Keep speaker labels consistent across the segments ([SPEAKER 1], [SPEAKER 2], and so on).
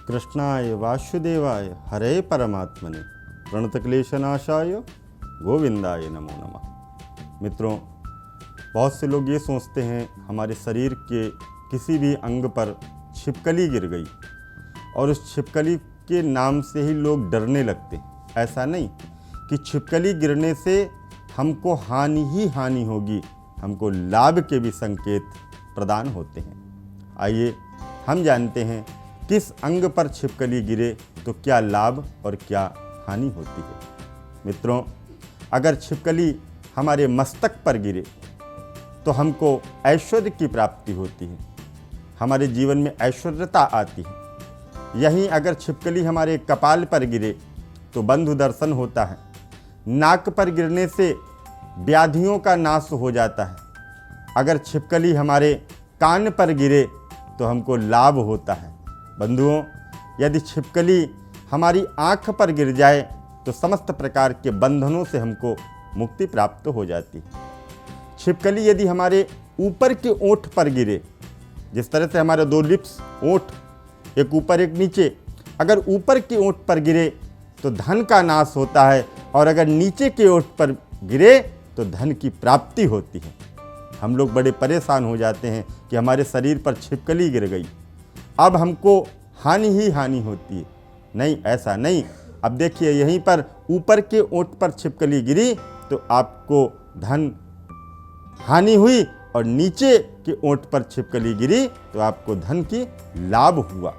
[SPEAKER 1] कृष्णाय वासुदेवाय हरे परमात्मने प्रणतक्लेशनाशाय गोविंदाय नमो नमः। मित्रों, बहुत से लोग ये सोचते हैं हमारे शरीर के किसी भी अंग पर छिपकली गिर गई और उस छिपकली के नाम से ही लोग डरने लगते हैं। ऐसा नहीं कि छिपकली गिरने से हमको हानि ही हानि होगी, हमको लाभ के भी संकेत प्रदान होते हैं। आइए हम जानते हैं किस अंग पर छिपकली गिरे तो क्या लाभ और क्या हानि होती है। मित्रों, अगर छिपकली हमारे मस्तक पर गिरे तो हमको ऐश्वर्य की प्राप्ति होती है, हमारे जीवन में ऐश्वर्यता आती है। यहीं अगर छिपकली हमारे कपाल पर गिरे तो बंधु दर्शन होता है। नाक पर गिरने से व्याधियों का नाश हो जाता है। अगर छिपकली हमारे कान पर गिरे तो हमको लाभ होता है। बंधुओं, यदि छिपकली हमारी आँख पर गिर जाए तो समस्त प्रकार के बंधनों से हमको मुक्ति प्राप्त हो जाती है। छिपकली यदि हमारे ऊपर के ओंठ पर गिरे, जिस तरह से हमारे दो लिप्स, ओंठ, एक ऊपर एक नीचे, अगर ऊपर के ओंठ पर गिरे तो धन का नाश होता है और अगर नीचे के ओंठ पर गिरे तो धन की प्राप्ति होती है। हम लोग बड़े परेशान हो जाते हैं कि हमारे शरीर पर छिपकली गिर गई, अब हमको हानि ही हानि होती है। नहीं, ऐसा नहीं। अब देखिए, यहीं पर ऊपर के ओंठ पर छिपकली गिरी तो आपको धन हानि हुई और नीचे के ओंठ पर छिपकली गिरी तो आपको धन की लाभ हुआ।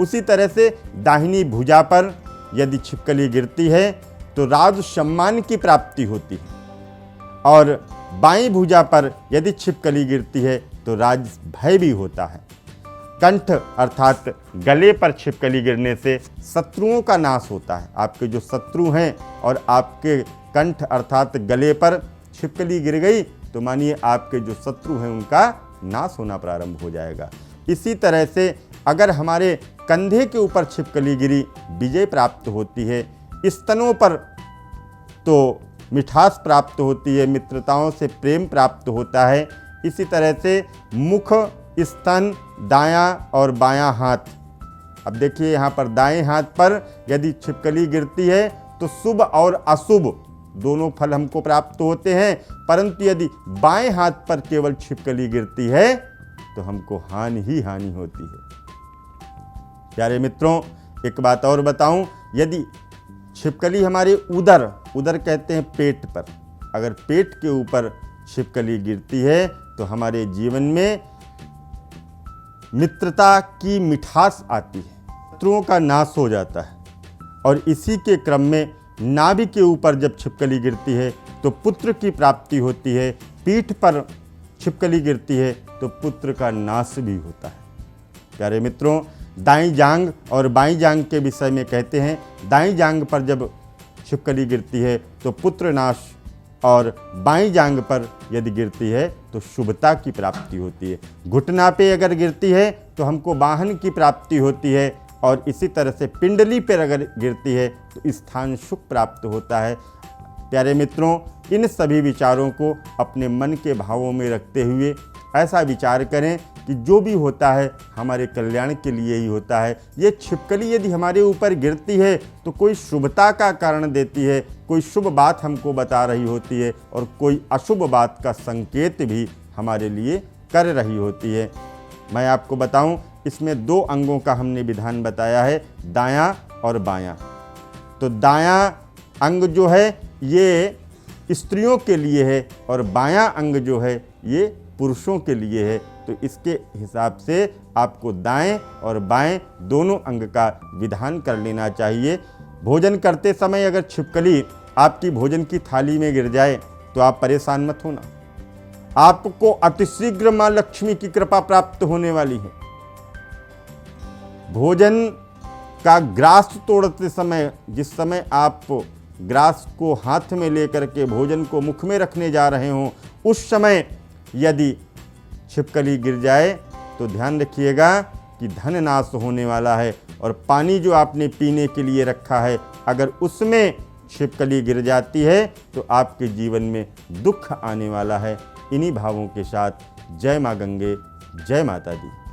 [SPEAKER 1] उसी तरह से दाहिनी भुजा पर यदि छिपकली गिरती है तो राज सम्मान की प्राप्ति होती है और बाईं भुजा पर यदि छिपकली गिरती है तो राज भय भी होता है। कंठ अर्थात गले पर छिपकली गिरने से शत्रुओं का नाश होता है। आपके जो शत्रु हैं और आपके कंठ अर्थात गले पर छिपकली गिर गई तो मानिए आपके जो शत्रु हैं उनका नाश होना प्रारंभ हो जाएगा। इसी तरह से अगर हमारे कंधे के ऊपर छिपकली गिरी, विजय प्राप्त होती है। स्तनों पर तो मिठास प्राप्त होती है, मित्रताओं से प्रेम प्राप्त होता है। इसी तरह से मुख, स्तन, दायां और बायां हाथ। अब देखिए, यहाँ पर दाएं हाथ पर यदि छिपकली गिरती है तो शुभ और अशुभ दोनों फल हमको प्राप्त होते हैं, परंतु यदि बाएं हाथ पर केवल छिपकली गिरती है तो हमको हानि ही हानि होती है। प्यारे मित्रों, एक बात और बताऊं, यदि छिपकली हमारे उदर कहते हैं पेट पर, अगर पेट के ऊपर छिपकली गिरती है तो हमारे जीवन में मित्रता की मिठास आती है, शत्रुओं का नाश हो जाता है। और इसी के क्रम में नाभि के ऊपर जब छिपकली गिरती है तो पुत्र की प्राप्ति होती है। पीठ पर छिपकली गिरती है तो पुत्र का नाश भी होता है। प्यारे मित्रों, दाईं जांघ और बाईं जांघ के विषय में कहते हैं, दाईं जांघ पर जब छिपकली गिरती है तो पुत्र नाश और बाईं जांघ पर यदि गिरती है तो शुभता की प्राप्ति होती है। घुटना पे अगर गिरती है तो हमको वाहन की प्राप्ति होती है और इसी तरह से पिंडली पर अगर गिरती है तो स्थान सुख प्राप्त होता है। प्यारे मित्रों, इन सभी विचारों को अपने मन के भावों में रखते हुए ऐसा विचार करें कि जो भी होता है हमारे कल्याण के लिए ही होता है। ये छिपकली यदि हमारे ऊपर गिरती है तो कोई शुभता का कारण देती है, कोई शुभ बात हमको बता रही होती है और कोई अशुभ बात का संकेत भी हमारे लिए कर रही होती है। मैं आपको बताऊं, इसमें दो अंगों का हमने विधान बताया है, दायां और बायां। तो दायां अंग जो है ये स्त्रियों के लिए है और बायां अंग जो है ये पुरुषों के लिए है। तो इसके हिसाब से आपको दाएं और बाएं दोनों अंग का विधान कर लेना चाहिए। भोजन करते समय अगर छिपकली आपकी भोजन की थाली में गिर जाए तो आप परेशान मत होना, आपको अतिशीघ्र मां लक्ष्मी की कृपा प्राप्त होने वाली है। भोजन का ग्रास तोड़ते समय, जिस समय आप ग्रास को हाथ में लेकर के भोजन को मुख में रखने जा रहे हों, उस समय यदि छिपकली गिर जाए तो ध्यान रखिएगा कि धन नाश होने वाला है। और पानी जो आपने पीने के लिए रखा है, अगर उसमें छिपकली गिर जाती है तो आपके जीवन में दुख आने वाला है। इन्हीं भावों के साथ जय मां गंगे, जय माता दी।